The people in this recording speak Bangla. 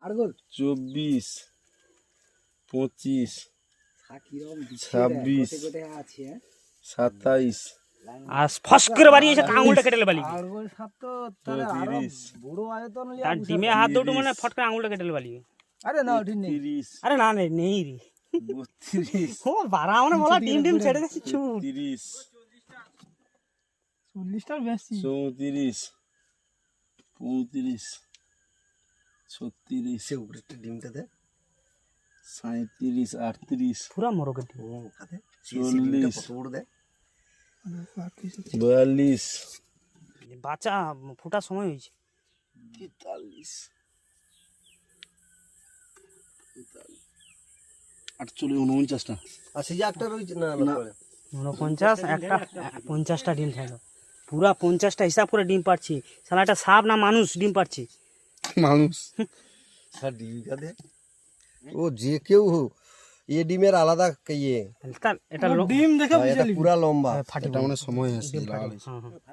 24 25 26 27 আর ফস করে বাড়িয়েছে আঙুলটা কেটে বালি তার ডিমে হাত দুটো মানে ফট করে আঙুলটা কেটে বালি। 30 আরে না নেই রে 32 ও বাড়া মানে বলা ডিম ডিম ছেড়ে দিচ্ছে চুপ 30 40টার বেশি 34 35 36 সে উপরে ডিমটা দে 37 38 পুরা মরকের ডিম ও কাতে 40 কত বড় দে 42 বাচ্চা ফোটার সময় হয়েছে 43 48 আর সেই যে একটা রয়েছে না 49 একটা 50টা ডিম থাকলো পুরা 50টা হিসাব করে ডিম পাচ্ছি শালা একটা সাপ না মানুষ ডিম পাচ্ছি মানুষ স্যার ডিমটা দে ও যে কেউ এ ডিমের আলাদা ইয়ে এটা ডিম দেখে এটা পুরা লম্বা ফাটি এটা মানে সময় আছে হ্যাঁ হ্যাঁ